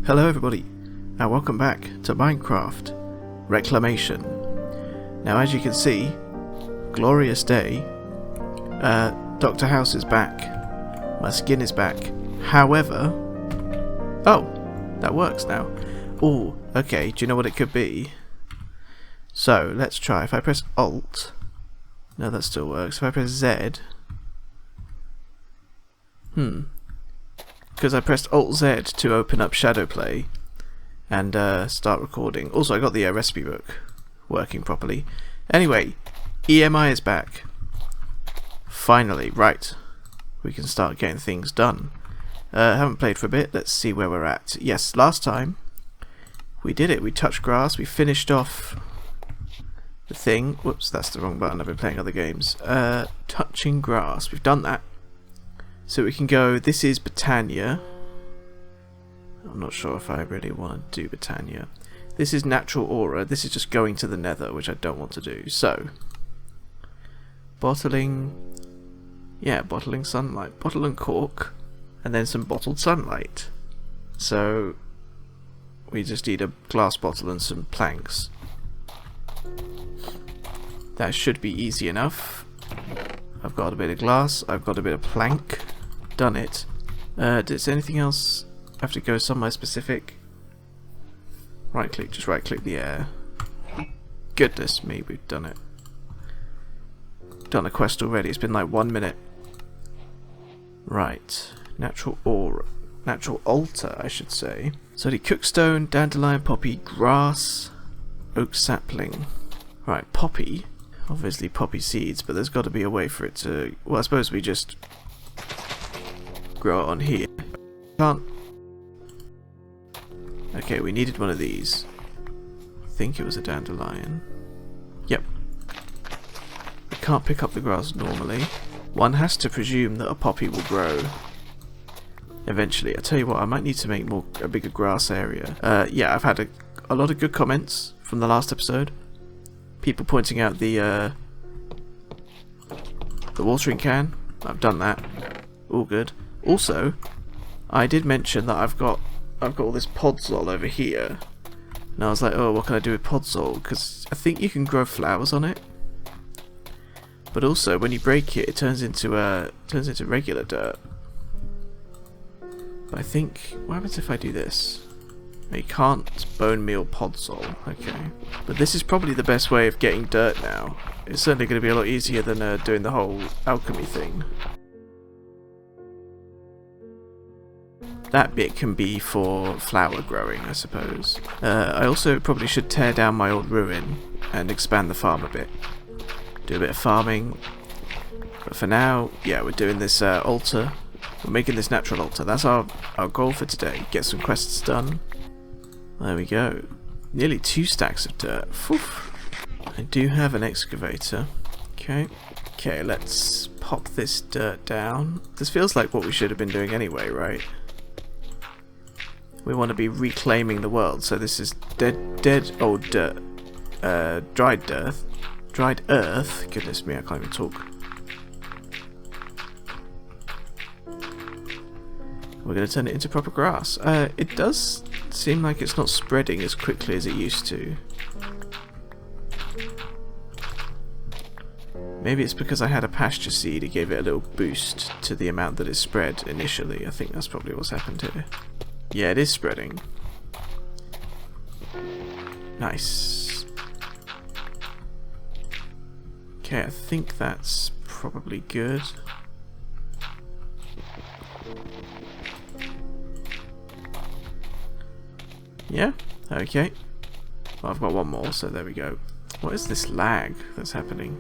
Hello everybody, and welcome back to Minecraft Reclamation. Now as you can see, glorious day, Dr. House is back, my skin is back, however, oh, that works now. Oh, okay, do you know what it could be? So, let's try, if I press Alt, no that still works, if I press Z, because I pressed Alt-Z to open up Shadowplay and start recording. Also, I got the recipe book working properly. Anyway, EMI is back. Finally, right. We can start getting things done. Haven't played for a bit. Let's see where we're at. Yes, last time we did it. We touched grass. We finished off the thing. Whoops, that's the wrong button. I've been playing other games. Touching grass. We've done that. So we can go, this is Britannia. I'm not sure if I really want to do Britannia. This is Natural Aura. This is just going to the Nether, which I don't want to do. So, bottling, yeah, bottling sunlight. Bottle and cork, and then some bottled sunlight. So, we just need a glass bottle and some planks. That should be easy enough. I've got a bit of glass, I've got a bit of plank, done it. Does anything else have to go somewhere specific? Right click, just right click the air. Goodness me, we've done it. Done a quest already, it's been like 1 minute. Right, natural aura, natural altar I should say. So the cookstone, dandelion, poppy, grass, oak sapling. Right, poppy. Obviously poppy seeds, but there's got to be a way for it to... Well, I suppose we just grow it on here. Can't... Okay, we needed one of these. I think it was a dandelion. Yep. We can't pick up the grass normally. One has to presume that a poppy will grow eventually. I tell you what, I might need to make a bigger grass area. Yeah, I've had a lot of good comments from the last episode. People pointing out the watering can. I've done that. All good. Also, I did mention that I've got all this podzol over here, and I was like, oh, what can I do with podzol? Because I think you can grow flowers on it, but also when you break it, it turns into regular dirt. But I think, what happens if I do this? You can't bone meal podzol, okay. But this is probably the best way of getting dirt now. It's certainly going to be a lot easier than doing the whole alchemy thing. That bit can be for flower growing, I suppose. I also probably should tear down my old ruin and expand the farm a bit. Do a bit of farming. But for now, yeah, we're doing this altar. We're making this natural altar. That's our goal for today. Get some quests done. There we go. Nearly 2 stacks of dirt. Phew. I do have an excavator. Okay. Okay, let's pop this dirt down. This feels like what we should have been doing anyway, right? We want to be reclaiming the world, so this is dead old dirt. Dried dirt. Dried earth. Goodness me, I can't even talk. We're going to turn it into proper grass. It does seem like it's not spreading as quickly as it used to. Maybe it's because I had a pasture seed, it gave it a little boost to the amount that it spread initially. I think that's probably what's happened here. Yeah, it is spreading. Nice. Okay, I think that's probably good. Yeah, okay. Well, I've got one more, so there we go. What is this lag that's happening?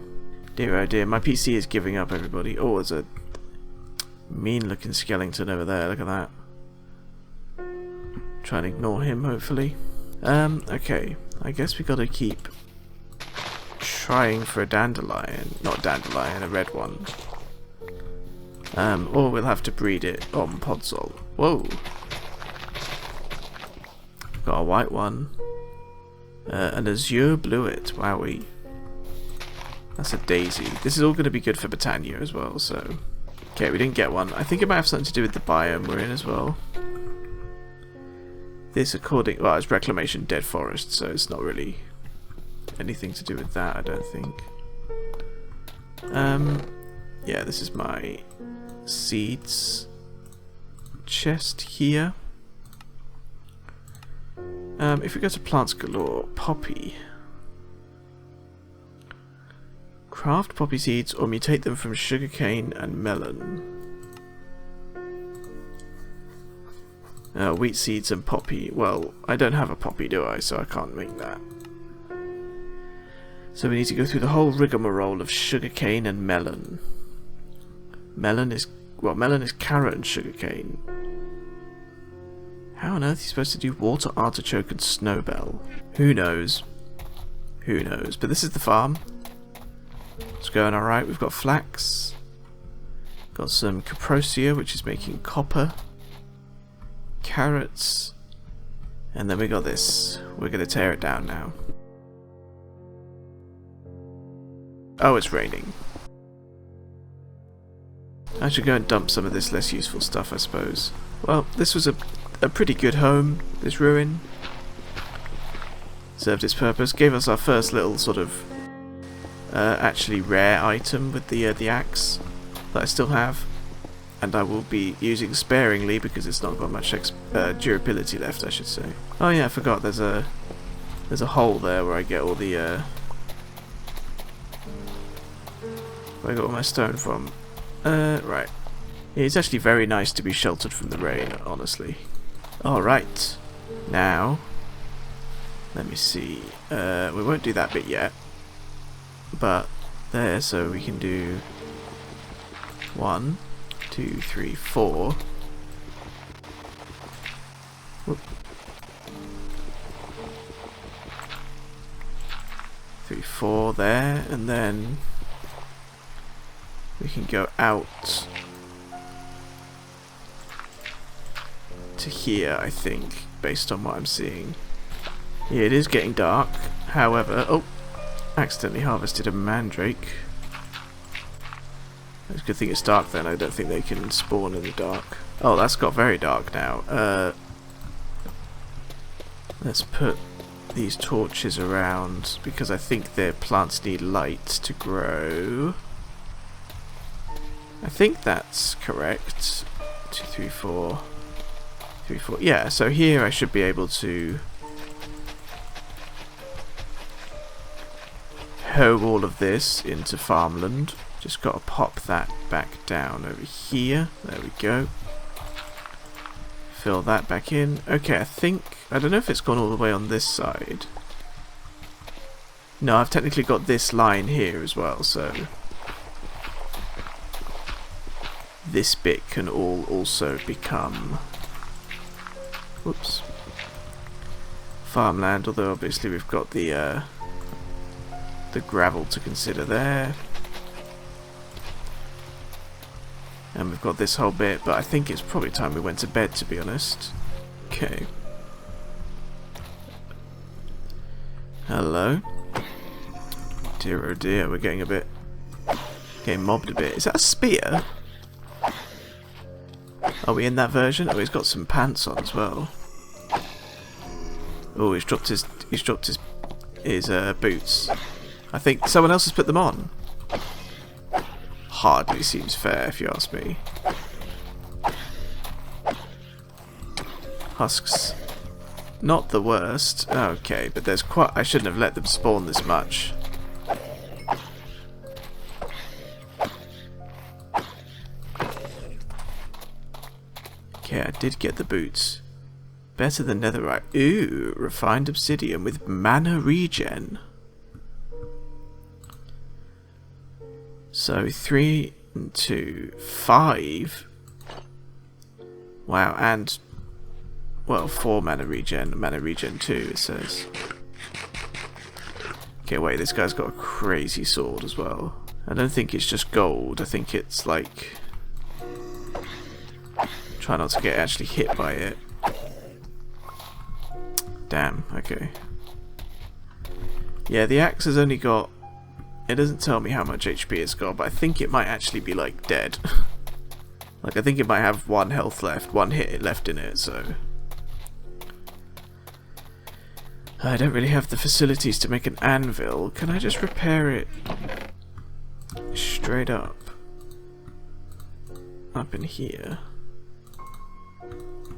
Dear oh dear, my PC is giving up, everybody. Oh, there's a mean looking skeleton over there, look at that. Try and ignore him, hopefully. Okay, I guess we gotta keep trying for a dandelion. Not a dandelion, a red one. Or we'll have to breed it on podzol. Whoa! Got a white one. An azure bluet. Wowee. That's a daisy. This is all going to be good for Britannia as well, so... Okay, we didn't get one. I think it might have something to do with the biome we're in as well. This well, it's Reclamation Dead Forest, so it's not really anything to do with that, I don't think. Yeah, this is my seeds chest here. If we go to Plants Galore, Poppy. Craft poppy seeds or mutate them from sugarcane and melon. Wheat seeds and poppy. Well, I don't have a poppy, do I? So I can't make that. So we need to go through the whole rigmarole of sugarcane and melon. Melon is carrot and sugarcane. How on earth are you supposed to do water artichoke and snowbell? Who knows? Who knows? But this is the farm. It's going alright. We've got flax. Got some caprosia, which is making copper. Carrots. And then we got this. We're going to tear it down now. Oh, it's raining. I should go and dump some of this less useful stuff, I suppose. Well, this was a pretty good home, this ruin. Served its purpose. Gave us our first little sort of actually rare item with the axe that I still have. And I will be using sparingly because it's not got much durability left, I should say. Oh yeah, I forgot, there's a hole there where I get all the where I got all my stone from. Right. Yeah, it's actually very nice to be sheltered from the rain, honestly. Alright. Now, let me see. We won't do that bit yet. But, there, so we can do 1, 2, 3, 4. Whoop. 3, 4 there, and then we can go out to here, I think, based on what I'm seeing. Yeah, it is getting dark. However, oh, accidentally harvested a mandrake. It's a good thing it's dark then. I don't think they can spawn in the dark. Oh, that's got very dark now. Let's put these torches around because I think their plants need light to grow. I think that's correct. 2, 3, 4. 3, 4. Yeah, so here I should be able to hoe all of this into farmland. Just got to pop that back down over here. There we go. Fill that back in. Okay, I don't know if it's gone all the way on this side. No, I've technically got this line here as well, so this bit can all also become, whoops, farmland, although obviously we've got the gravel to consider there. And we've got this whole bit, but I think it's probably time we went to bed, to be honest. Okay. Hello. Dear oh dear, we're getting mobbed a bit. Is that a spear? Are we in that version? Oh, he's got some pants on as well. Oh, he's dropped his boots. I think someone else has put them on. Hardly seems fair, if you ask me. Husks. Not the worst. Okay, but there's quite... I shouldn't have let them spawn this much. Okay, I did get the boots. Better than netherite. Ooh, refined obsidian with mana regen. So 3 and 2, 5. Wow, and well, 4 mana regen 2 it says. Okay, wait, this guy's got a crazy sword as well. I don't think it's just gold, I think it's like, try not to get actually hit by it. Damn, okay. Yeah, the axe has only got, it doesn't tell me how much HP it's got, but I think it might actually be like dead. Like I think it might have 1 health left, 1 hit left in it, so I don't really have the facilities to make an anvil. Can I just repair it straight up? Up in here?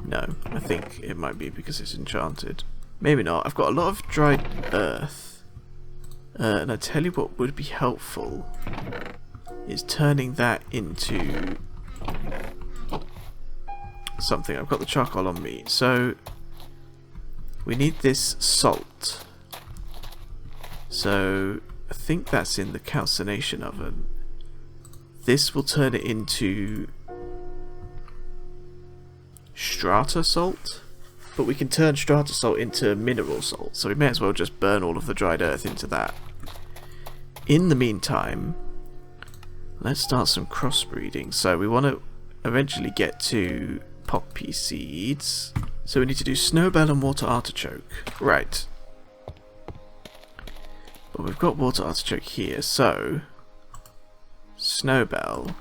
No, I think it might be because it's enchanted. Maybe not. I've got a lot of dried earth. And I tell you what would be helpful is turning that into something. I've got the charcoal on me, so we need this salt. So I think that's in the calcination oven. This will turn it into strata salt, but we can turn strata salt into mineral salt, so we may as well just burn all of the dried earth into that. In the meantime, let's start some crossbreeding. So we want to eventually get to poppy seeds, so we need to do snowbell and water artichoke. Right, but we've got water artichoke here, so snowbell,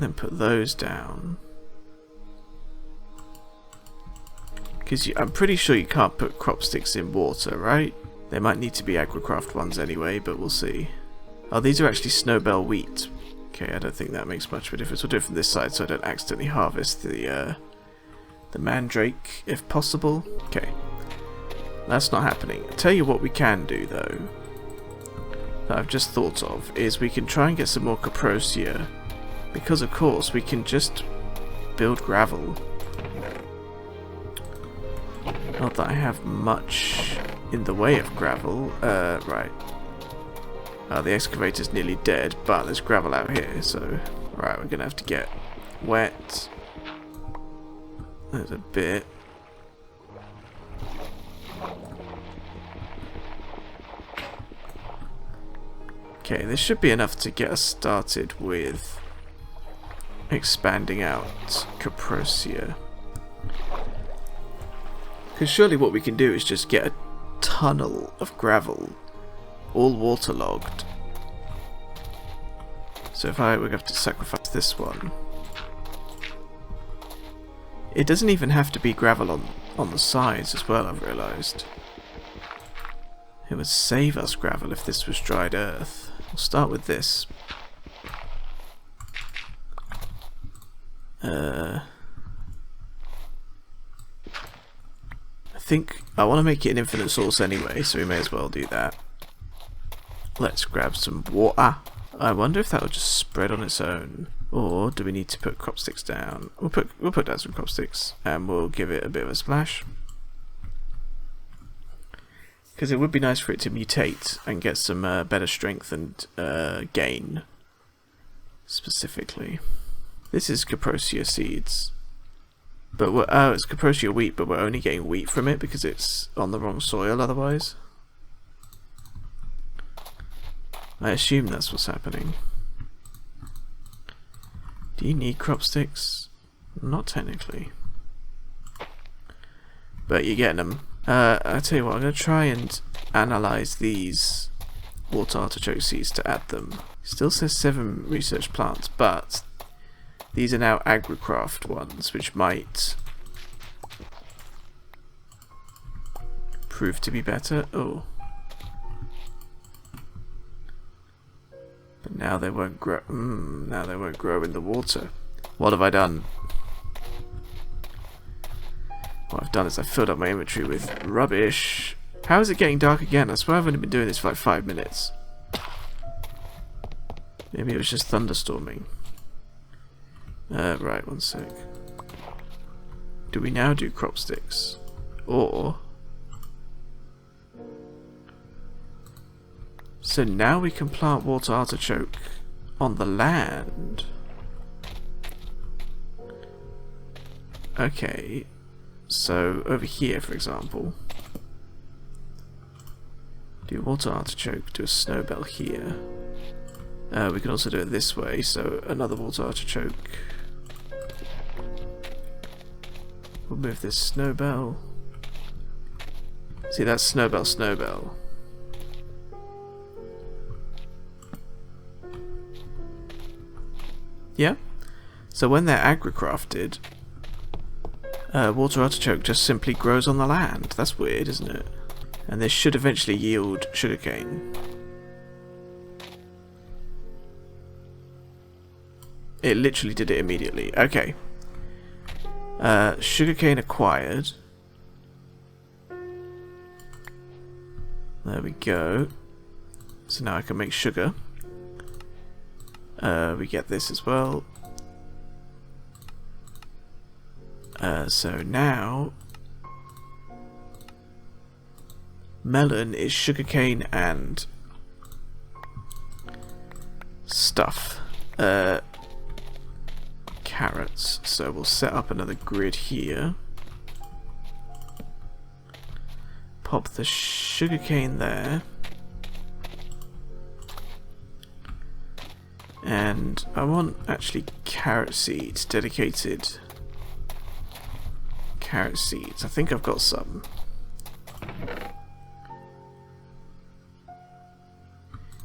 then put those down. Because I'm pretty sure you can't put crop sticks in water, right? They might need to be agricraft ones anyway, but we'll see. Oh, these are actually snowbell wheat. Okay, I don't think that makes much of a difference. We'll do it from this side so I don't accidentally harvest the mandrake, if possible. Okay, that's not happening. I'll tell you what we can do, though, that I've just thought of, is we can try and get some more caprosia. Because, of course, we can just build gravel. Not that I have much in the way of gravel. Right. The excavator's nearly dead, but there's gravel out here, so... Right, we're gonna have to get wet. There's a bit. Okay, this should be enough to get us started with expanding out caprosia. Because surely what we can do is just get a tunnel of gravel, all waterlogged. So if we're going to have to sacrifice this one. It doesn't even have to be gravel on the sides as well, I've realised. It would save us gravel if this was dried earth. We'll start with this. I think I want to make it an infinite source anyway, so we may as well do that. Let's grab some water. I wonder if that will just spread on its own, or do we need to put crop sticks down? We'll put down some crop sticks, and we'll give it a bit of a splash. Because it would be nice for it to mutate and get some better strength and gain. Specifically, this is caprosia seeds. But it's caprosia wheat, but we're only getting wheat from it because it's on the wrong soil otherwise. I assume that's what's happening. Do you need crop sticks? Not technically. But you're getting them. I tell you what, I'm going to try and analyse these water artichoke seeds to add them. Still says 7 research plants, but these are now agricraft ones, which might prove to be better. Oh. But now they won't grow. Now they won't grow in the water. What have I done? What I've done is I've filled up my inventory with rubbish. How is it getting dark again? I swear I've only been doing this for like 5 minutes. Maybe it was just thunderstorming. Right, one sec. Do we now do crop sticks? Or... So now we can plant water artichoke on the land. Okay, so over here, for example, do water artichoke, do a snowbell here. We can also do it this way, so another water artichoke. We'll move this snowbell. See, that's snowbell, snowbell. Yeah? So when they're agricrafted, Water artichoke just simply grows on the land. That's weird, isn't it? And this should eventually yield sugarcane. It literally did it immediately. Okay. Sugarcane acquired. There we go. So now I can make sugar. We get this as well. So now melon is sugarcane and stuff. Carrots. So we'll set up another grid here. Pop the sugarcane there. And I want actually carrot seeds, dedicated carrot seeds. I think I've got some.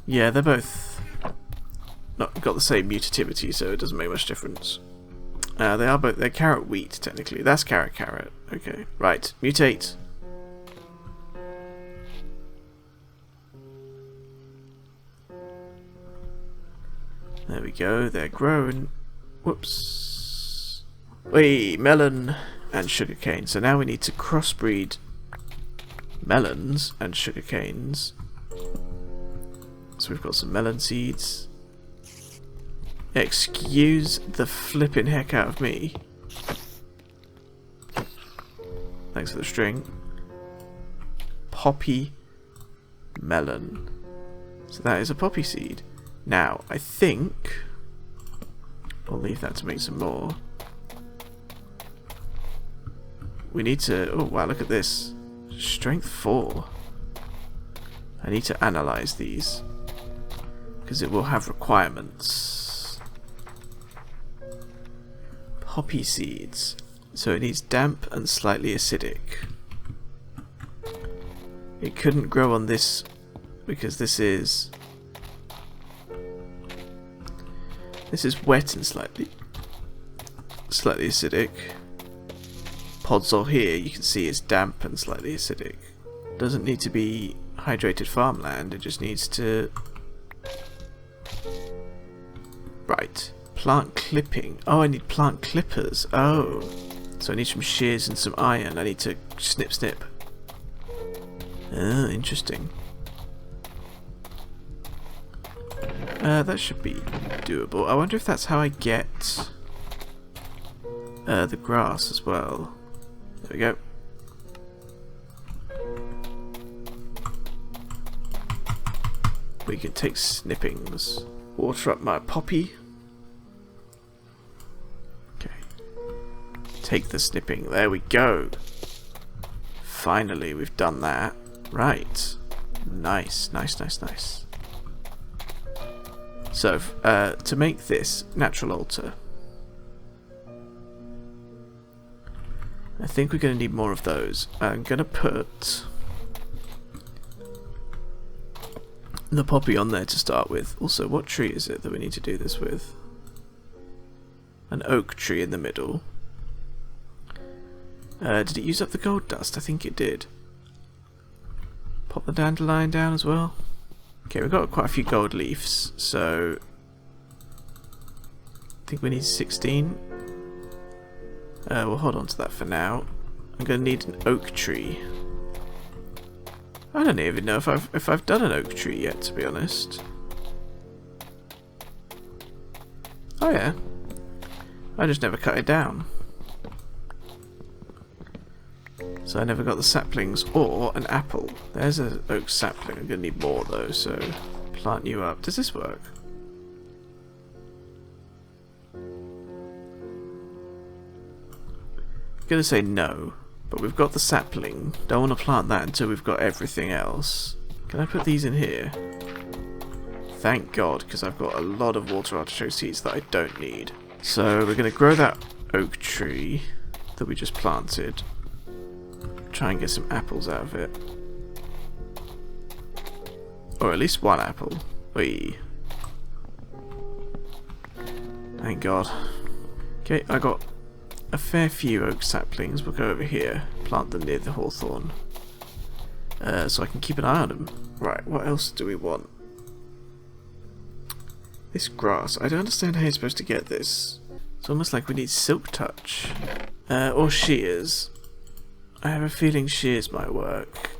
Yeah, they're both not got the same mutativity, so it doesn't make much difference. They're carrot wheat, technically. That's carrot. Okay, right. Mutate. There we go, they're grown. Whoops. Wait, melon and sugarcane. So now we need to crossbreed melons and sugarcanes. So we've got some melon seeds. Excuse the flipping heck out of me. Thanks for the string. Poppy melon. So that is a poppy seed. Now, I think we'll leave that to make some more. We need to... Oh, wow, look at this. Strength 4. I need to analyze these, because it will have requirements. Poppy seeds. So it needs damp and slightly acidic. It couldn't grow on this because this is wet and slightly acidic. Podzol here, you can see, is damp and slightly acidic. Doesn't need to be hydrated farmland, it just needs to... Right. Plant clipping. Oh, I need plant clippers. Oh. So I need some shears and some iron. I need to snip. Oh, interesting. That should be doable. I wonder if that's how I get the grass as well. There we go. We can take snippings. Water up my poppy. Okay. Take the snipping. There we go. Finally, we've done that. Right. Nice. So, to make this natural altar, I think we're going to need more of those. I'm going to put the poppy on there to start with. Also, what tree is it that we need to do this with? An oak tree in the middle. Did it use up the gold dust? I think it did. Pop the dandelion down as well. Okay, we've got quite a few gold leaves, so I think we need 16. We'll hold on to that for now. I'm going to need an oak tree. I don't even know if I've done an oak tree yet, to be honest. Oh yeah, I just never cut it down. So I never got the saplings or an apple. There's an oak sapling. I'm going to need more though, so plant you up. Does this work? I'm going to say no, but we've got the sapling. Don't want to plant that until we've got everything else. Can I put these in here? Thank God, because I've got a lot of water artichoke seeds that I don't need. So we're going to grow that oak tree that we just planted. Try and get some apples out of it. Or at least one apple. Whee. Thank God. Okay, I got a fair few oak saplings. We'll go over here, plant them near the hawthorn, so I can keep an eye on them. Right, what else do we want? This grass. I don't understand how you're supposed to get this. It's almost like we need silk touch. Or shears. I have a feeling shears might work.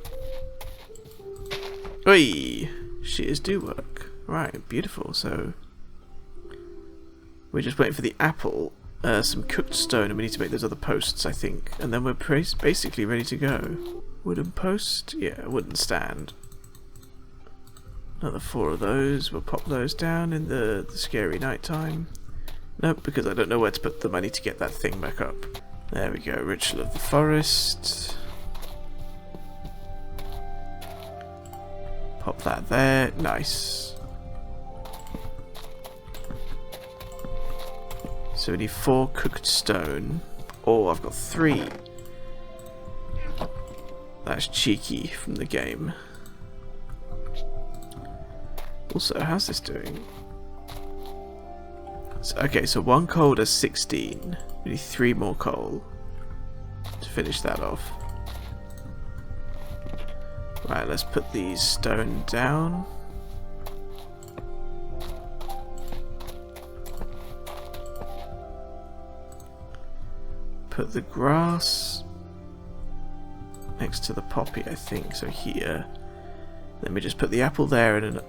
Oi! Shears do work. Right, beautiful. So we're just waiting for the apple, some cooked stone, and we need to make those other posts, I think. And then we're basically ready to go. Wooden post? Yeah, wooden stand. Another 4 of those. We'll pop those down in the scary night time. Nope, because I don't know where to put them. I need to get that thing back up. There we go. Ritual of the forest. Pop that there. Nice. So we need 4 cooked stone. Oh, I've got 3. That's cheeky from the game. Also, how's this doing? So, okay, so 1 coal does 16. We need 3 more coal to finish that off. Right, let's put these stone down. Put the grass next to the poppy, I think, so here. Then we just put the apple there and an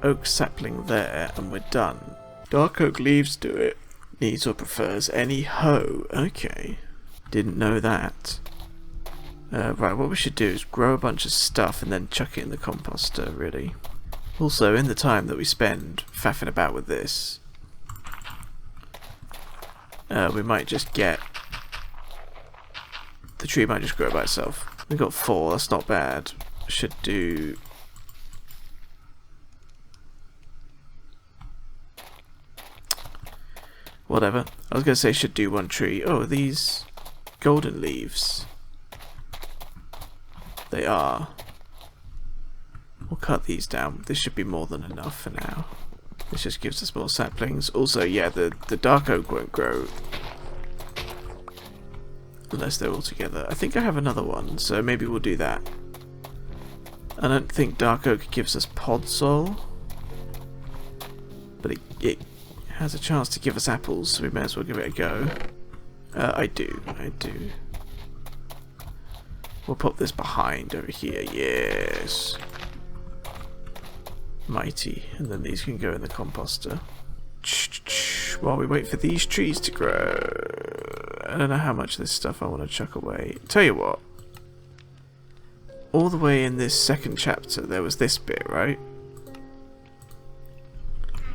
oak sapling there, and we're done. Dark oak leaves do it. Needs or prefers any hoe. Okay. Didn't know that. Right, what we should do is grow a bunch of stuff and then chuck it in the composter, really. Also, in the time that we spend faffing about with this, we might just get... The tree might just grow by itself. We got 4, that's not bad. Should do... Whatever. I was going to say should do 1 tree. Oh, these golden leaves. They are. We'll cut these down. This should be more than enough for now. This just gives us more saplings. Also, yeah, the dark oak won't grow unless they're all together. I think I have another one, so maybe we'll do that. I don't think dark oak gives us podsol, but it has a chance to give us apples, so we may as well give it a go. I do. We'll pop this behind over here, yes. Mighty, and then these can go in the composter. While we wait for these trees to grow. I don't know how much of this stuff I want to chuck away. Tell you what. All the way in this second chapter there was this bit, right?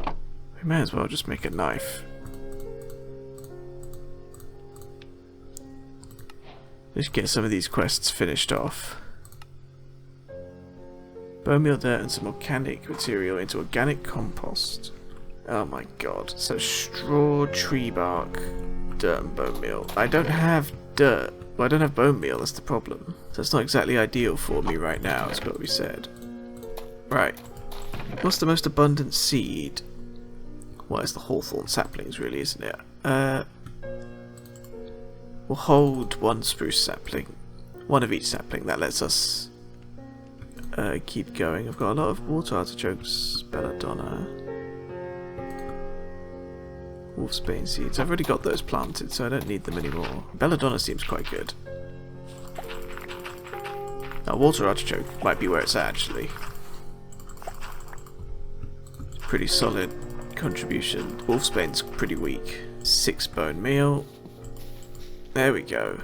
We may as well just make a knife. Let's get some of these quests finished off. Bone meal dirt and some organic material into organic compost. Oh my god. So straw, tree bark, dirt and bone meal. I don't have dirt. Well, I don't have bone meal, that's the problem. So it's not exactly ideal for me right now, is what we said. Right. What's the most abundant seed? Well, it's the hawthorn saplings, really, isn't it? We'll hold 1 spruce sapling. 1 of each sapling. That lets us keep going. I've got a lot of water artichokes, belladonna, wolfsbane seeds. I've already got those planted, so I don't need them anymore. Belladonna seems quite good. Now, water artichoke might be where it's at, actually. Pretty solid contribution. Wolfsbane's pretty weak. 6 bone meal. There we go.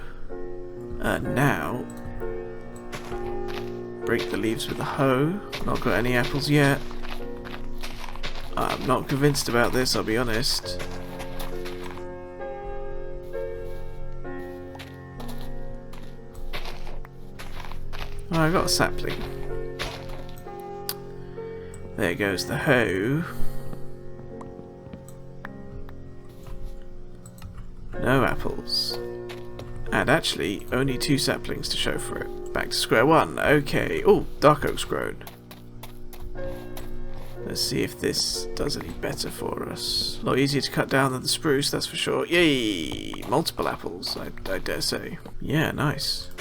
Now, break the leaves with a hoe. Not got any apples yet. I'm not convinced about this, I'll be honest. Oh, I got a sapling. There goes the hoe. No apples. And actually, only 2 saplings to show for it. Back to square one. Okay. Oh, dark oak's grown. Let's see if this does any better for us. A lot easier to cut down than the spruce, that's for sure. Yay! Multiple apples, I dare say. Yeah, nice.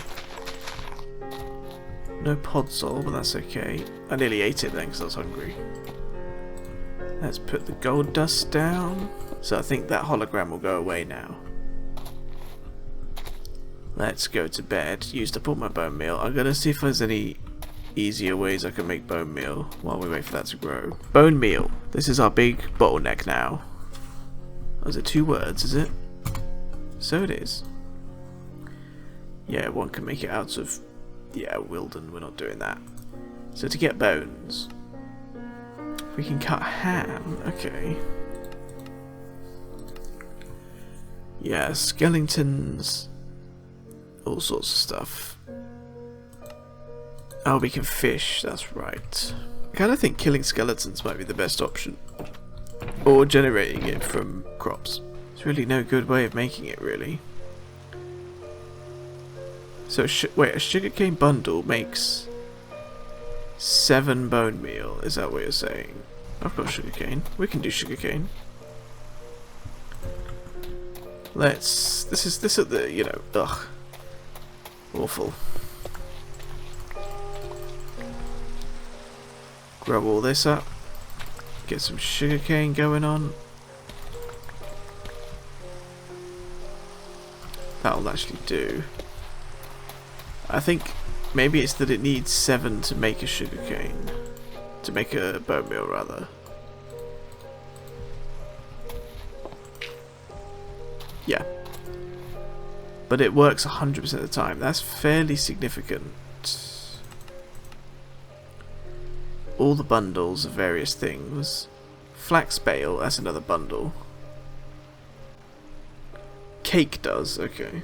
No podzol, but that's okay. I nearly ate it then because I was hungry. Let's put the gold dust down. So I think that hologram will go away now. Let's go to bed. Used up all my bone meal. I'm going to see if there's any easier ways I can make bone meal while we wait for that to grow. Bone meal. This is our big bottleneck now. Oh, is it 2 words, is it? So it is. Yeah, one can make it out of... Yeah, Wilden, we're not doing that. So to get bones, we can cut ham. Okay. Yeah, skeletons, all sorts of stuff. Oh, we can fish, that's right. I kind of think killing skeletons might be the best option. Or generating it from crops. There's really no good way of making it, really. So, wait, a sugarcane bundle makes 7 bone meal, is that what you're saying? I've got sugarcane. We can do sugarcane. Let's... This is the, you know, ugh. Awful. Grab all this up. Get some sugarcane going on. That'll actually do. I think maybe it's that it needs 7 to make a sugarcane. To make a bone meal, rather. Yeah. But it works 100% of the time. That's fairly significant. All the bundles of various things. Flax bale, that's another bundle. Cake does, okay.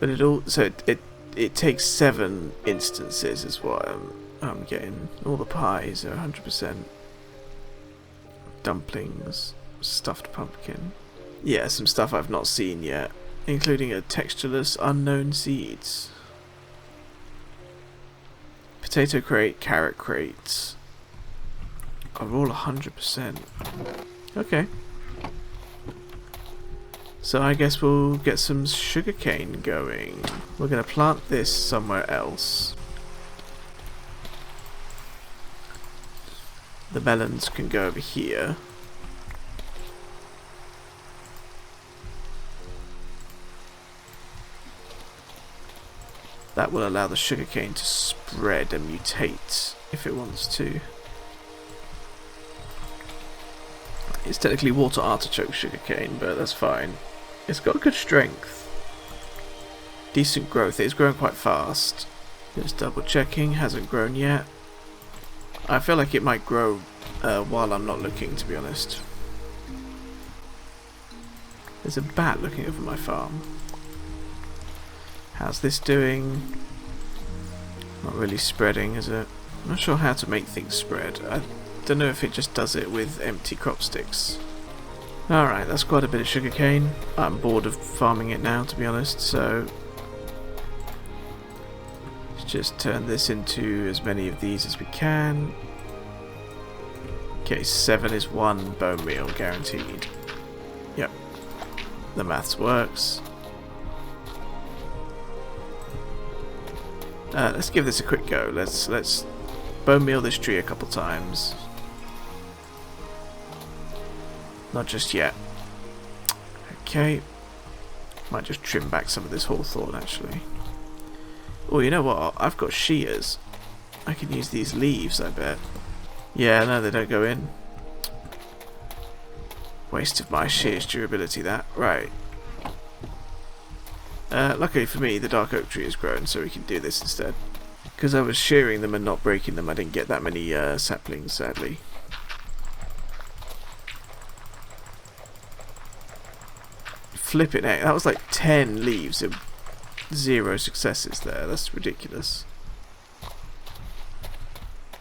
But it all so it takes 7 instances is what I'm getting. All the pies are 100%. Dumplings, stuffed pumpkin. Yeah, some stuff I've not seen yet, including a textureless unknown seeds. Potato crate, carrot crates. Are all 100%. Okay. So I guess we'll get some sugarcane going. We're going to plant this somewhere else. The melons can go over here. That will allow the sugarcane to spread and mutate if it wants to. It's technically water artichoke sugarcane, but that's fine. It's got good strength. Decent growth. It's growing quite fast. Just double checking. Hasn't grown yet. I feel like it might grow while I'm not looking, to be honest. There's a bat looking over my farm. How's this doing? Not really spreading, is it? I'm not sure how to make things spread. I don't know if it just does it with empty crop sticks. Alright, that's quite a bit of sugarcane. I'm bored of farming it now, to be honest, so let's just turn this into as many of these as we can. Okay, 7 is 1 bone meal guaranteed. Yep, the maths works. Let's give this a quick go. Let's bone meal this tree a couple times. Not just yet. Okay. Might just trim back some of this hawthorn actually. Oh, you know what? I've got shears. I can use these leaves, I bet. Yeah, no, they don't go in. Waste of my shears durability, that. Right. Luckily for me, the dark oak tree has grown, so we can do this instead. Because I was shearing them and not breaking them, I didn't get that many saplings, sadly. Flipping heck, that was like 10 leaves and 0 successes there. That's ridiculous.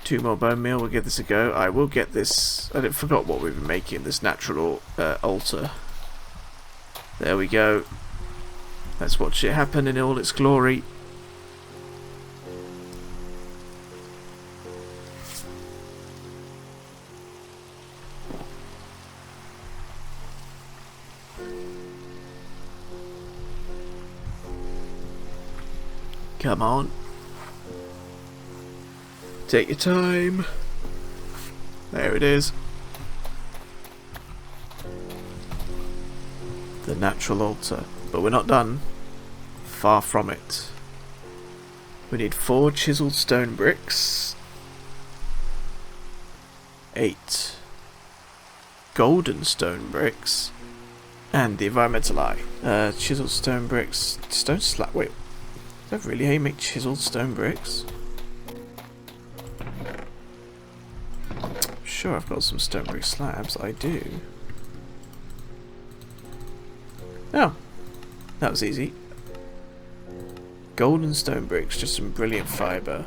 2 more bone meal, we'll give this a go. I will get this, I forgot what we were making, this natural altar. There we go. Let's watch it happen in all its glory. Come on. Take your time. There it is. The natural altar. But we're not done. Far from it. We need 4 chiseled stone bricks. 8 golden stone bricks. And the environmental eye. Chiseled stone bricks. Stone slab. Wait. Is that really how you make chiseled stone bricks? Sure, I've got some stone brick slabs. I do. Oh. That was easy. Golden stone bricks, just some brilliant fibre.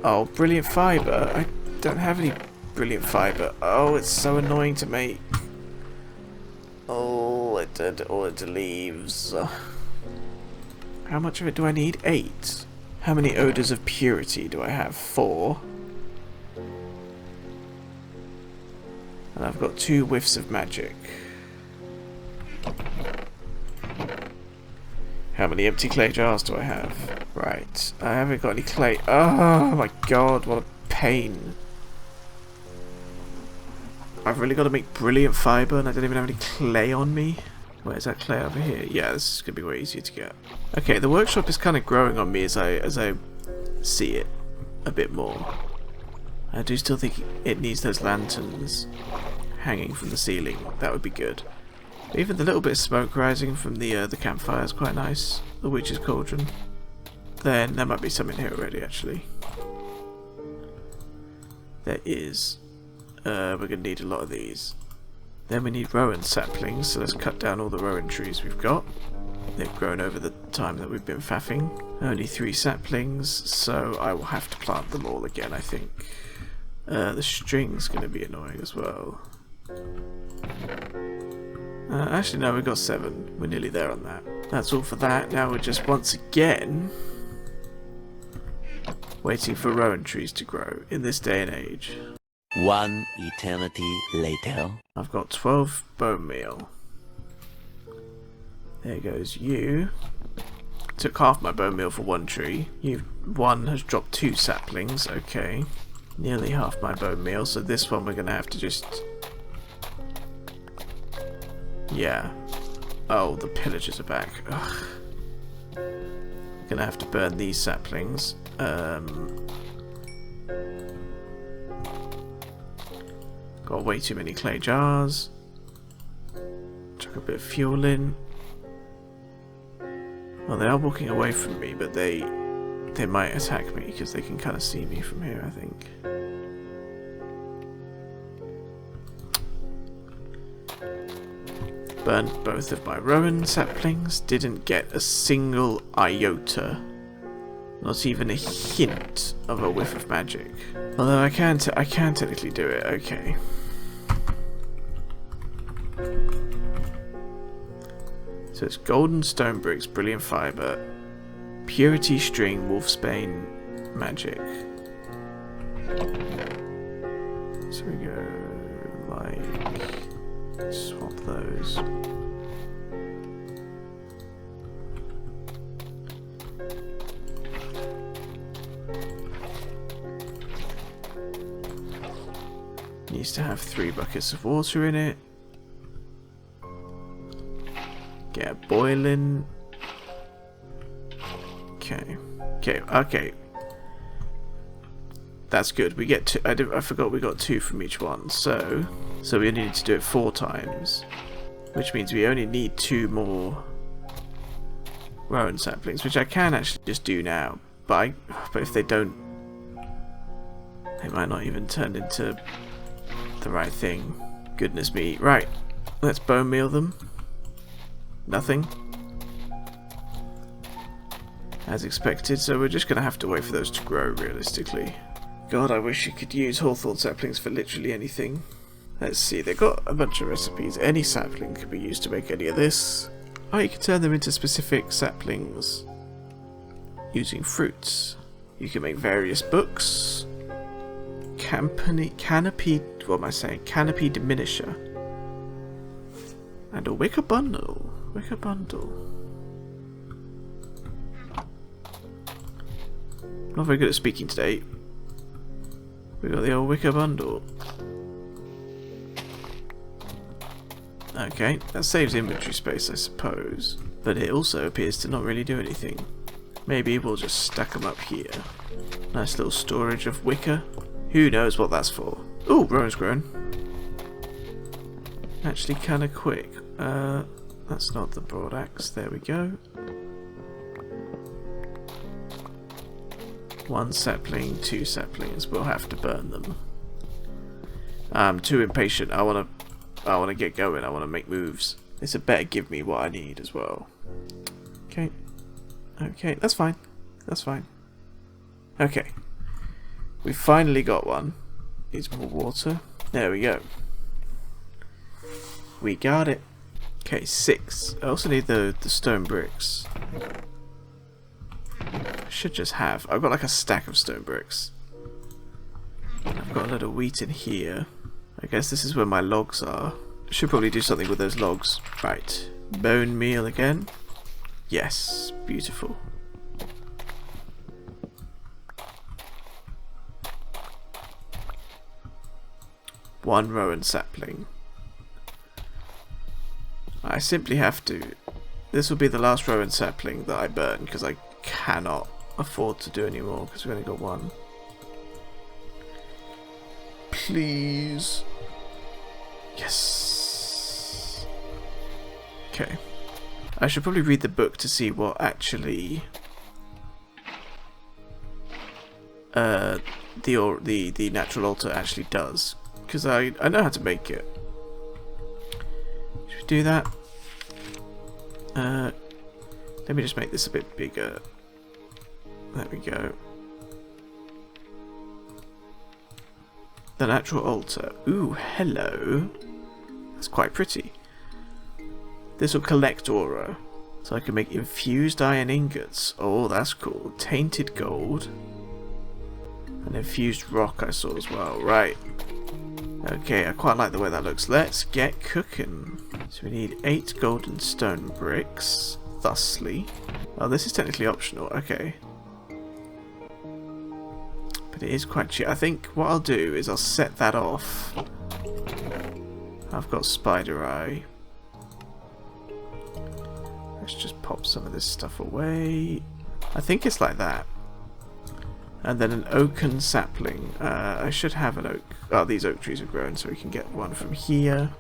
Oh, brilliant fibre? I don't have any brilliant fibre. Oh, it's so annoying to make. Oh, it did all it leaves. How much of it do I need? 8. How many odours of purity do I have? 4. And I've got 2 whiffs of magic. How many empty clay jars do I have? Right, I haven't got any clay. Oh my god, what a pain. I've really got to make brilliant fibre and I don't even have any clay on me. Where's that clay over here? Yeah, this is going to be way easier to get. Okay, the workshop is kind of growing on me as I see it a bit more. I do still think it needs those lanterns hanging from the ceiling. That would be good. Even the little bit of smoke rising from the campfire is quite nice. The witch's cauldron. Then there might be some in here already, actually. There is. We're going to need a lot of these. Then we need rowan saplings, so let's cut down all the rowan trees we've got. They've grown over the time that we've been faffing. Only 3 saplings, so I will have to plant them all again, I think. The string's going to be annoying as well. Actually, no, we've got 7. We're nearly there on that. That's all for that. Now we're just once again waiting for rowan trees to grow in this day and age. 1 eternity later. I've got 12 bone meal. There goes you. Took half my bone meal for 1 tree. One has dropped 2 saplings. Okay. Nearly half my bone meal. So this one we're going to have to just... Yeah. Oh, the pillagers are back. Ugh. Gonna have to burn these saplings. Got way too many clay jars. Chuck a bit of fuel in. Well, they are walking away from me, but they might attack me because they can kind of see me from here, I think. Burnt both of my rowan saplings. Didn't get a single iota. Not even a hint of a whiff of magic. Although I can technically do it. Okay. So it's golden stone bricks, brilliant fibre, purity string, wolfsbane, magic. So we go like swap those. Needs to have 3 buckets of water in it. Get it boiling. Okay. That's good. We get 2. I forgot we got 2 from each one. So we need to do it 4 times, which means we only need 2 more rowan saplings, which I can actually just do now. But if they don't, they might not even turn into the right thing. Goodness me. Right, let's bone meal them. Nothing. As expected, so we're just going to have to wait for those to grow, realistically. God, I wish you could use hawthorn saplings for literally anything. Let's see, they've got a bunch of recipes. Any sapling could be used to make any of this. Oh, you can turn them into specific saplings using fruits. You can make various books. Canopy diminisher. And a wicker bundle. Not very good at speaking today. We got the old wicker bundle. Okay, that saves inventory space, I suppose. But it also appears to not really do anything. Maybe we'll just stack them up here. Nice little storage of wicker. Who knows what that's for? Ooh, Rowan's grown. Actually kind of quick. That's not the broad axe. There we go. 1 sapling, 2 saplings. We'll have to burn them. I'm too impatient. I wanna get going. I wanna make moves. This had better give me what I need as well. Okay. Okay, that's fine. That's fine. Okay. We finally got one. Needs more water. There we go. We got it. Okay, 6. I also need the stone bricks. I should just have. I've got like a stack of stone bricks. I've got a lot of wheat in here. I guess this is where my logs are. Should probably do something with those logs. Right. Bone meal again. Yes. Beautiful. One Rowan sapling. I simply have to. This will be the last Rowan sapling that I burn because I cannot afford to do any more because we've only got one. Please. Yes. Okay. I should probably read the book to see what actually the natural altar actually does, because I know how to make it. Should we do that? Let me just make this a bit bigger. There we go. The natural altar. Ooh, hello. That's quite pretty. This will collect aura. So I can make infused iron ingots. Oh, that's cool. Tainted gold. And infused rock I saw as well. Right. Okay, I quite like the way that looks. Let's get cooking. So we need 8 golden stone bricks. Thusly. Oh, this is technically optional. Okay. But it is quite cheap. I think what I'll do is I'll set that off. I've got spider eye. Let's just pop some of this stuff away. I think it's like that. And then an oaken sapling. I should have an oak. Oh, these oak trees have grown, so we can get one from here.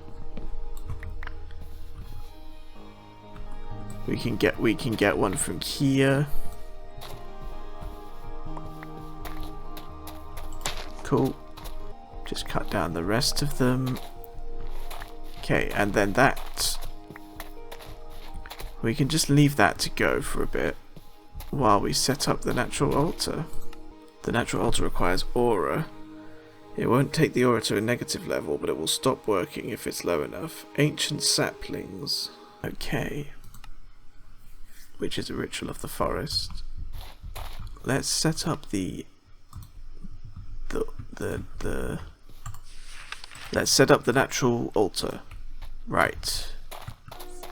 We can get one from here. Cool. Just cut down the rest of them. Okay, and then that. We can just leave that to go for a bit while we set up the natural altar. The natural altar requires aura. It won't take the aura to a negative level, but it will stop working if it's low enough. Ancient saplings. Okay. Which is a ritual of the forest. Let's set up let's set up the natural altar. Right.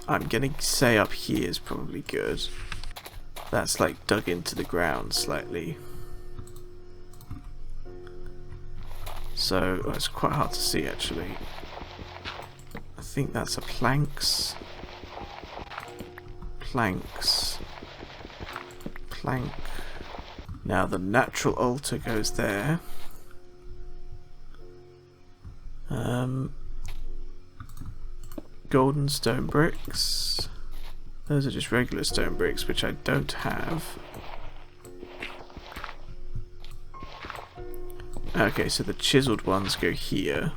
I'm gonna say up here is probably good. That's like dug into the ground slightly. So it's quite hard to see actually. I think that's a planks. Planks. Plank. Now the natural altar goes there. Golden stone bricks. Those are just regular stone bricks, which I don't have. Okay, so the chiseled ones go here.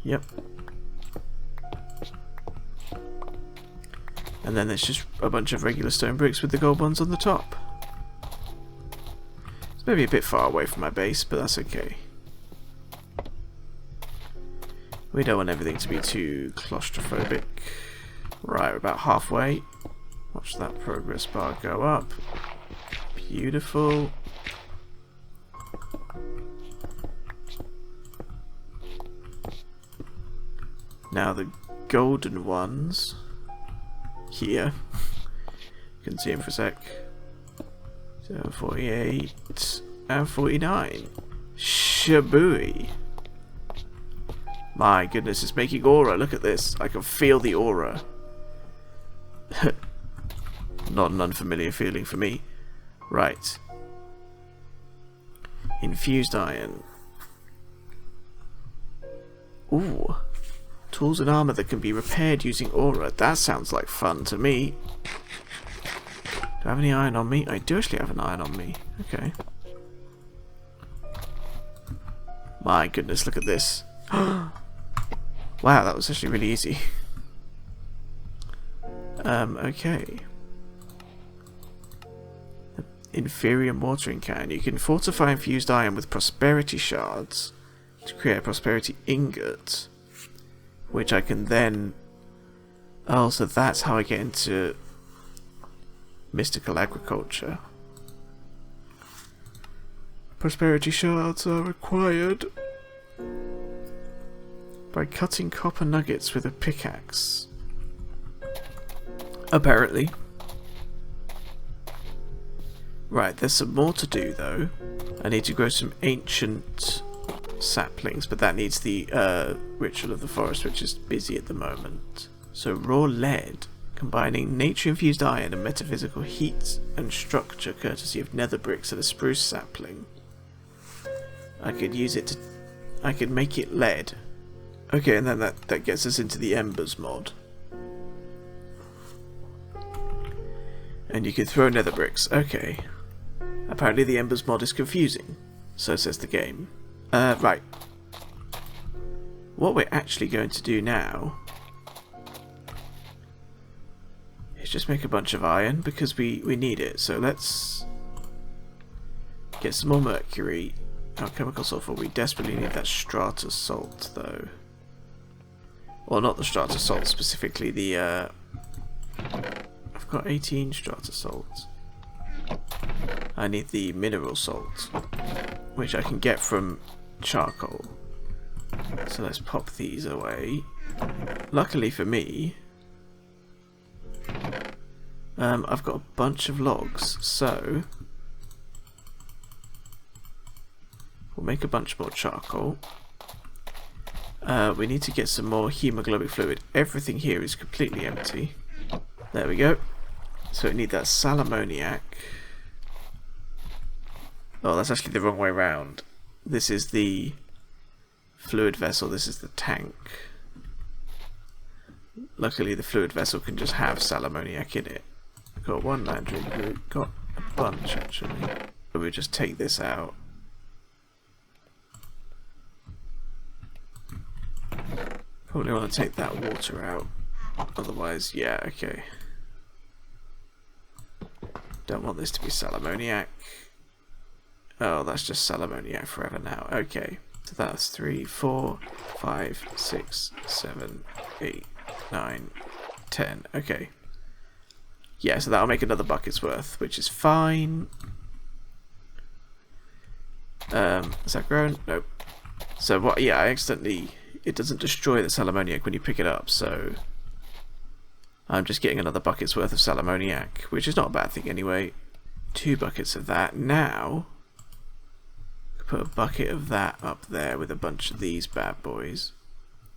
Yep. And then there's just a bunch of regular stone bricks with the gold ones on the top. It's maybe a bit far away from my base, but that's okay. We don't want everything to be too claustrophobic. Right, we're about halfway. Watch that progress bar go up. Beautiful. Now the golden ones here Couldn't see him for a sec. So 48 and 49. Shabooey. My goodness, it's making aura. Look at this. I can feel the aura. Not an unfamiliar feeling for me. Right. Infused iron. Ooh. Tools and armor that can be repaired using aura. That sounds like fun to me. Do I have any iron on me? I do actually have an iron on me. Okay. My goodness, look at this. Wow, that was actually really easy. Okay. Inferior mortaring can. You can fortify infused iron with prosperity shards to create a prosperity ingot, which I can then... Oh, so that's how I get into mystical agriculture. Prosperity shards are required by cutting copper nuggets with a pickaxe. Apparently. Right, there's some more to do though. I need to grow some ancient saplings, but that needs the ritual of the forest, which is busy at the moment. So raw lead, combining nature-infused iron and metaphysical heat and structure courtesy of nether bricks and a spruce sapling. I could use it to... I could make it lead. Okay, and then that gets us into the embers mod. And you can throw nether bricks. Okay. Apparently the embers mod is confusing. So says the game. Right. What we're actually going to do now is just make a bunch of iron because we need it. So let's get some more mercury. Alchemical sulfur. We desperately need that strata salt though. Well, not the strata salt, specifically the I've got 18 strata salt. I need the mineral salt, which I can get from charcoal. So let's pop these away. Luckily for me, I've got a bunch of logs, so we'll make a bunch more charcoal. We need to get some more hemoglobin fluid. Everything here is completely empty. There we go. So we need that sal ammoniac. Oh, that's actually the wrong way round. This is the fluid vessel, this is the tank. Luckily the fluid vessel can just have sal ammoniac in it. Got one nitrogen group, got a bunch actually. So we just take this out. Probably want to take that water out. Otherwise, yeah, okay. Don't want this to be sal ammoniac. Oh, that's just sal ammoniac forever now. Okay, so that's 3, 4, 5, 6, 7, 8, 9, 10. Okay. Yeah, so that'll make another bucket's worth, which is fine. Is that grown? Nope. So what? Yeah, I accidentally... It doesn't destroy the sal ammoniac when you pick it up, so I'm just getting another bucket's worth of sal ammoniac, which is not a bad thing anyway. 2 buckets of that. Now, put a bucket of that up there with a bunch of these bad boys,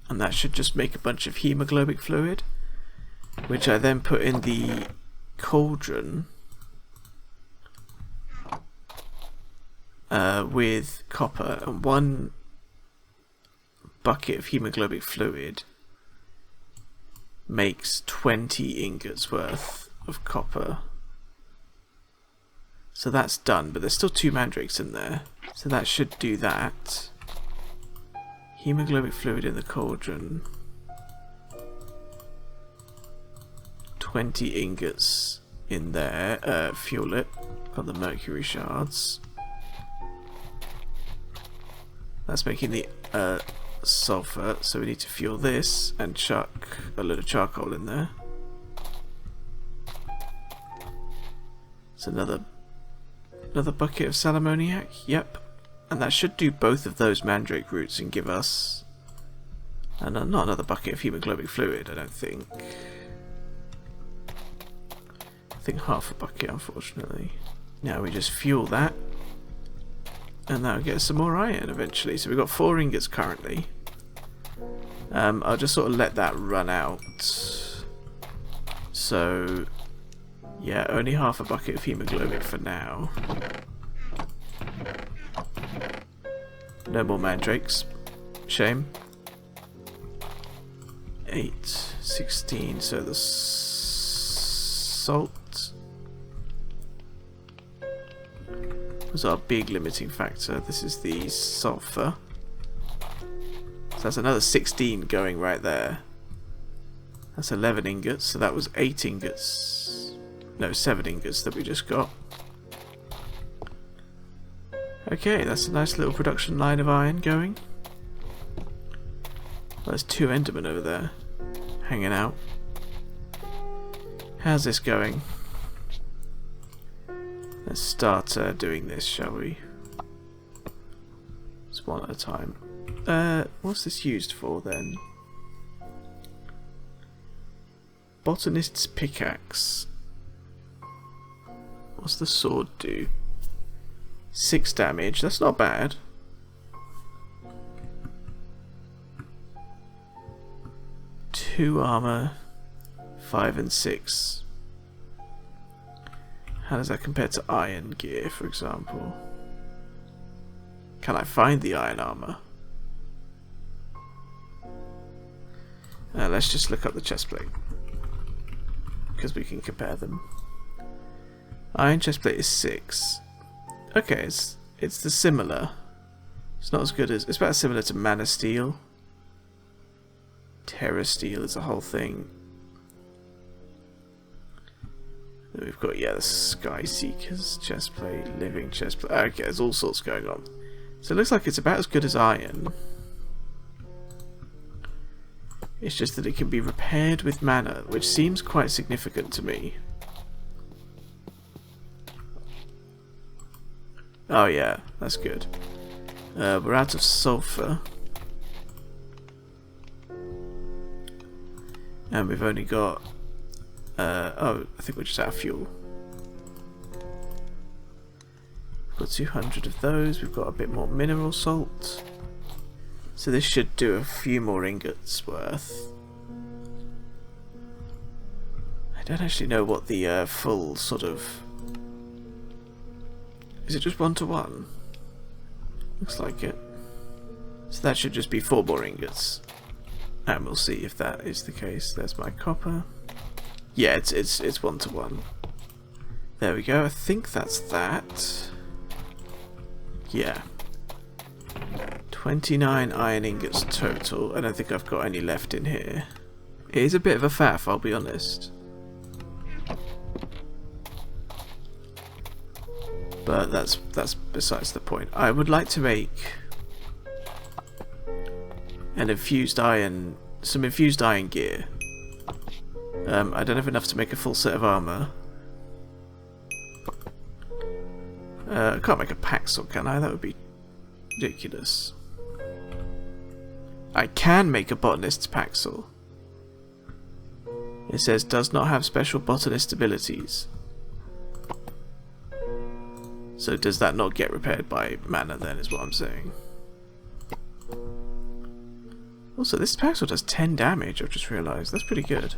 and that should just make a bunch of hemoglobin fluid, which I then put in the cauldron with copper, and 1 bucket of hemoglobin fluid makes 20 ingots worth of copper. So that's done, but there's still 2 mandrakes in there, so that should do that. Hemoglobin fluid in the cauldron. 20 ingots in there. Fuel it. Got the mercury shards. That's making the sulfur, so we need to fuel this and chuck a load of charcoal in there. It's another bucket of sal ammoniac. Yep, and that should do both of those mandrake roots and give us not another bucket of hemoglobin fluid. I don't think. I think half a bucket, unfortunately. Now we just fuel that, and that'll get us some more iron eventually. So we've got 4 ingots currently. I'll just sort of let that run out. So yeah, only half a bucket of hemoglobin for now. No more mandrakes. Shame. 8, 16, so the salt was our big limiting factor. This is the sulfur. So that's another 16 going right there. That's 11 ingots, so that was 8 ingots. No, 7 ingots that we just got. Okay, that's a nice little production line of iron going. Well, there's 2 Endermen over there, hanging out. How's this going? Let's start doing this, shall we? It's one at a time. What's this used for then? Botanist's pickaxe. What's the sword do? 6 damage, that's not bad. 2 armor, 5 and 6. How does that compare to iron gear, for example? Can I find the iron armor? Let's just look up the chestplate, because we can compare them. Iron chestplate is 6. Okay, it's the similar. It's not as good as, it's about similar to Mana Steel. Terra Steel is the whole thing. Then we've got, yeah, the Sky Seekers chestplate, Living chestplate. Okay, there's all sorts going on. So it looks like it's about as good as iron. It's just that it can be repaired with mana, which seems quite significant to me. Oh yeah, that's good. We're out of sulfur. And we've only got... oh, I think we're just out of fuel. We've got 200 of those. We've got a bit more mineral salt. So this should do a few more ingots worth. I don't actually know what the full sort of... Is it just 1-to-1? Looks like it. So that should just be 4 more ingots. And we'll see if that is the case. There's my copper. Yeah, it's 1-to-1. There we go. I think that's that. Yeah. 29 iron ingots total. I don't think I've got any left in here. It is a bit of a faff, I'll be honest. But that's besides the point. I would like to make an infused iron, some infused iron gear. I don't have enough to make a full set of armor. I can't make a paxel, can I? That would be ridiculous. I can make a botanist's paxel. It says does not have special botanist abilities. So does that not get repaired by mana then, is what I'm saying. Also, this paxel does 10 damage, I've just realised. That's pretty good.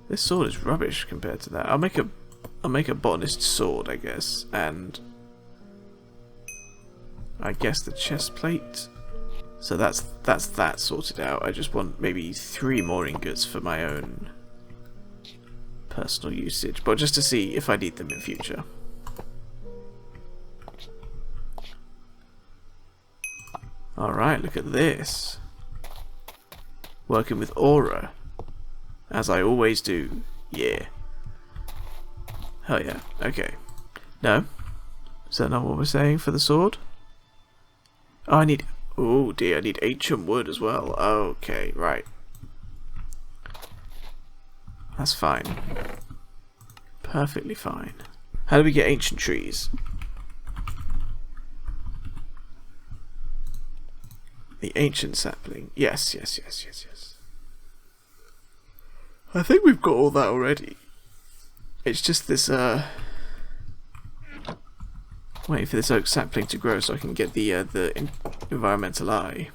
This sword is rubbish compared to that. I'll make a botanist sword, I guess, and I guess the chest plate. So that's that sorted out. I just want maybe 3 more ingots for my own personal usage, but just to see if I need them in future. Alright, look at this. Working with aura. As I always do. Yeah. Hell yeah. Okay. No? Is that not what we're saying for the sword? Oh, I need... Oh dear, I need ancient wood as well. Okay, right. That's fine. Perfectly fine. How do we get ancient trees? The ancient sapling. Yes. I think we've got all that already. It's just this, waiting for this oak sapling to grow so I can get the environmental eye.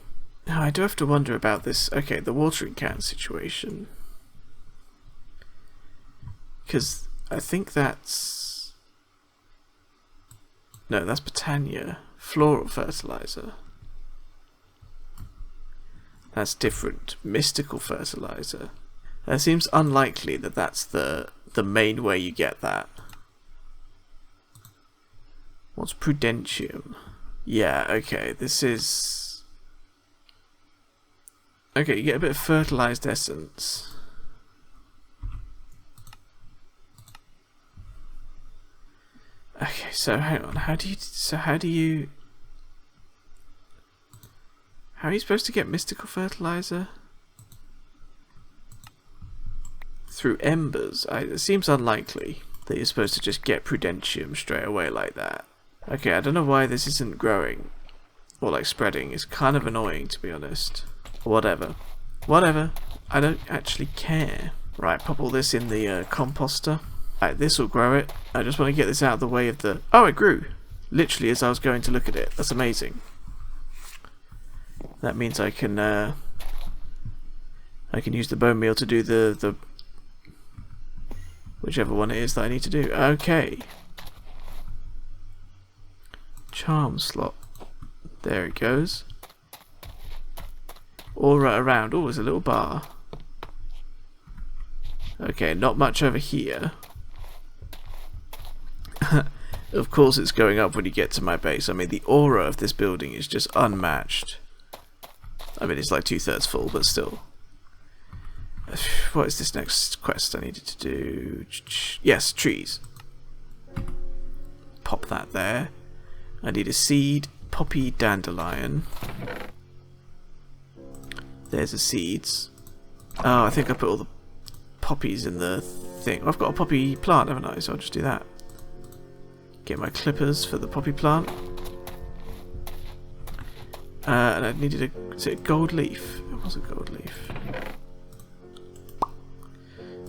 Now, I do have to wonder about this, okay, the watering can situation. Because I think that's... No, that's Botania. Floral fertilizer. That's different. Mystical fertilizer. It seems unlikely that that's the main way you get that. What's Prudentium? Yeah, okay, this is... Okay, you get a bit of fertilized essence. Okay, so hang on, how are you supposed to get mystical fertilizer? Through embers? It seems unlikely that you're supposed to just get Prudentium straight away like that. Okay, I don't know why this isn't growing or like spreading. It's kind of annoying, to be honest. Whatever. Whatever. I don't actually care. Right, pop all this in the composter. Right, this will grow it. I just want to get this out of the way of the... Oh, it grew! Literally as I was going to look at it. That's amazing. That means I can use the bone meal to do the whichever one it is that I need to do. Okay. Charm slot. There it goes. Aura around. Oh, there's a little bar. Okay, not much over here. Of course it's going up when you get to my base. I mean, the aura of this building is just unmatched. I mean, it's like 2/3 full, but still. What is this next quest I needed to do? Yes, trees. Pop that there. I need a seed. Poppy dandelion. There's the seeds. Oh, I think I put all the poppies in the thing. I've got a poppy plant, haven't I? So I'll just do that. Get my clippers for the poppy plant. And I needed a... Is it a gold leaf? It was a gold leaf.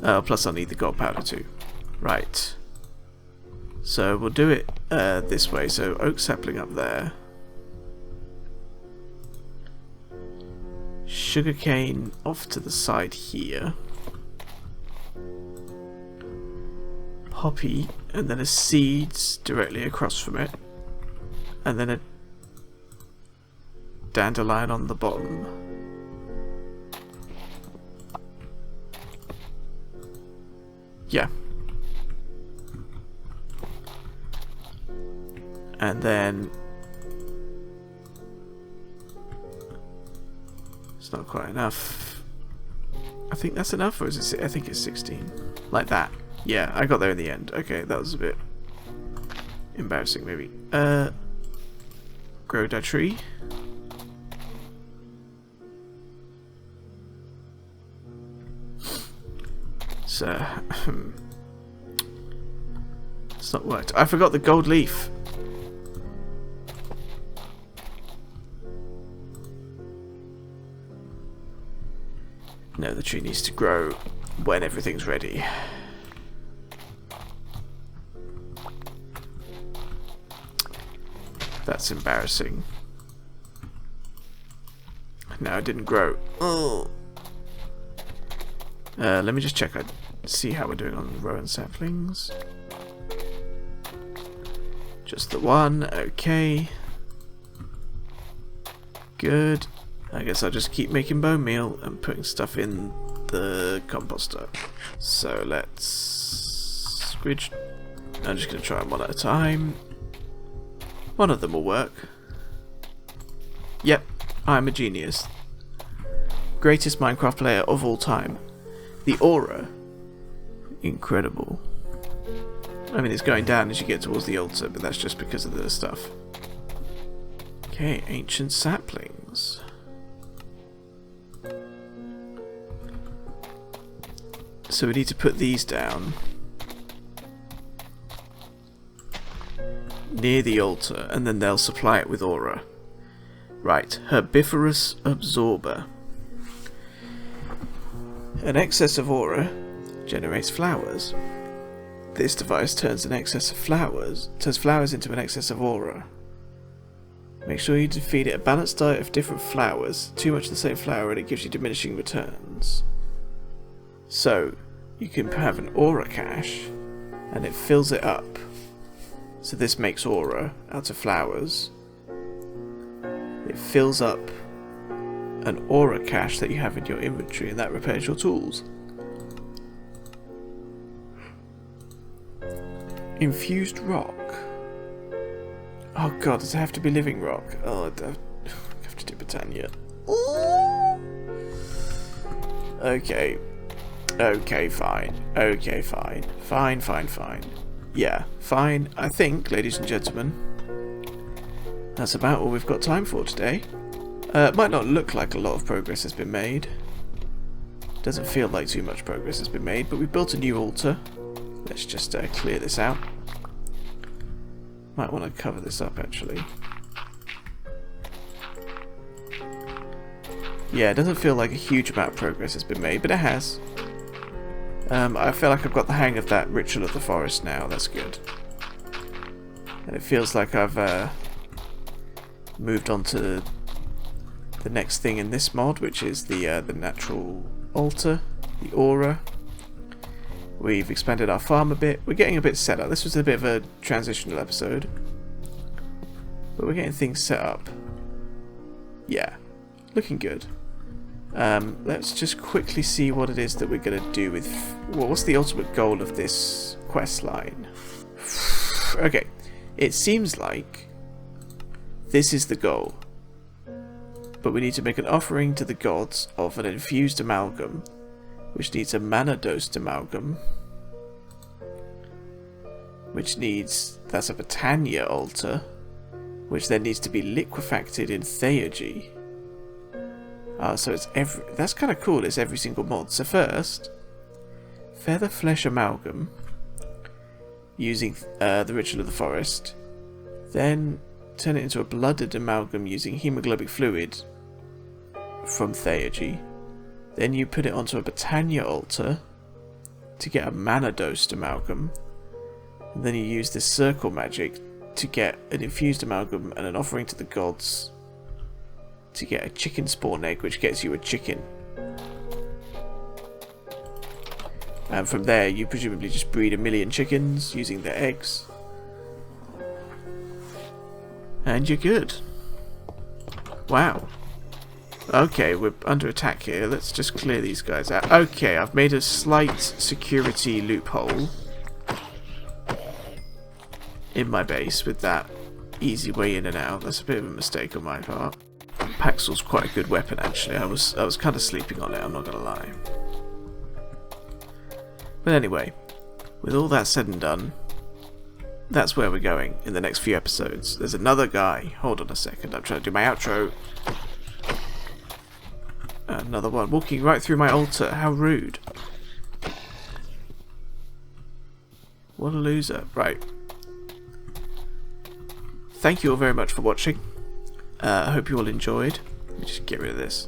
Plus I'll need the gold powder too. Right. So we'll do it this way. So oak sapling up there. Sugarcane off to the side here. Poppy, and then a seeds directly across from it. And then a dandelion on the bottom. Yeah. And then it's not quite enough. I think that's enough, or is it? I think it's 16. Like that. Yeah, I got there in the end. Okay, that was a bit embarrassing, maybe. Grow that tree. So, it's not worked. I forgot the gold leaf. No, the tree needs to grow when everything's ready. That's embarrassing. No, it didn't grow. Oh. Let me just check. I see how we're doing on row and saplings. Just the one. Okay. Good. I guess I'll just keep making bone meal and putting stuff in the composter. So let's squidge. I'm just going to try them one at a time. One of them will work. Yep, I'm a genius. Greatest Minecraft player of all time. The aura. Incredible. I mean, it's going down as you get towards the altar, but that's just because of the stuff. Okay, ancient saplings. So we need to put these down near the altar, and then they'll supply it with aura. Right, herbivorous absorber. An excess of aura generates flowers. this device turns flowers into an excess of aura. Make sure you feed it a balanced diet of different flowers. Too much of the same flower and it gives you diminishing returns. So, you can have an aura cache, and it fills it up. So this makes aura out of flowers. It fills up an aura cache that you have in your inventory, and that repairs your tools. Infused rock. Oh god, does it have to be living rock? Oh, I have to do Britannia. Okay. Okay, fine. Okay, fine. Fine. Yeah, fine. I think, ladies and gentlemen, that's about all we've got time for today. It might not look like a lot of progress has been made. Doesn't feel like too much progress has been made, but we built a new altar. Let's just clear this out. Might want to cover this up, actually. Yeah, it doesn't feel like a huge amount of progress has been made, but it has. I feel like I've got the hang of that ritual of the forest now. That's good. And it feels like I've moved on to the next thing in this mod, which is the natural altar, the aura. We've expanded our farm a bit. We're getting a bit set up. This was a bit of a transitional episode, but we're getting things set up. Yeah, looking good. Let's just quickly see what it is that we're going to do with... Well, what's the ultimate goal of this quest line? Okay, it seems like this is the goal. But we need to make an offering to the gods of an infused amalgam, which needs a mana dosed amalgam, which needs... That's a Britannia altar, which then needs to be liquefacted in theurgy. So it's that's kind of cool, it's every single mod. So first, feather flesh amalgam, using the ritual of the forest. Then turn it into a blooded amalgam using hemoglobin fluid from theurgy. Then you put it onto a Britannia altar to get a mana dosed amalgam. And then you use this circle magic to get an infused amalgam and an offering to the gods to get a chicken spawn egg, which gets you a chicken. And from there you presumably just breed 1,000,000 chickens using their eggs. And you're good. Wow. Okay, we're under attack here. Let's just clear these guys out. Okay, I've made a slight security loophole in my base with that easy way in and out. That's a bit of a mistake on my part. Paxil's quite a good weapon, actually. I was kind of sleeping on it, I'm not gonna lie. But anyway, with all that said and done, that's where we're going in the next few episodes. There's another guy. Hold on a second, I'm trying to do my outro. Another one walking right through my altar. How rude. What a loser. Right. Thank you all very much for watching. I hope you all enjoyed. Let me just get rid of this.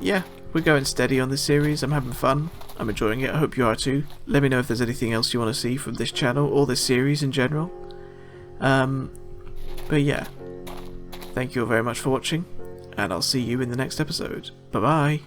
Yeah, we're going steady on this series. I'm having fun. I'm enjoying it. I hope you are too. Let me know if there's anything else you want to see from this channel or this series in general. But yeah, thank you all very much for watching, and I'll see you in the next episode. Bye bye.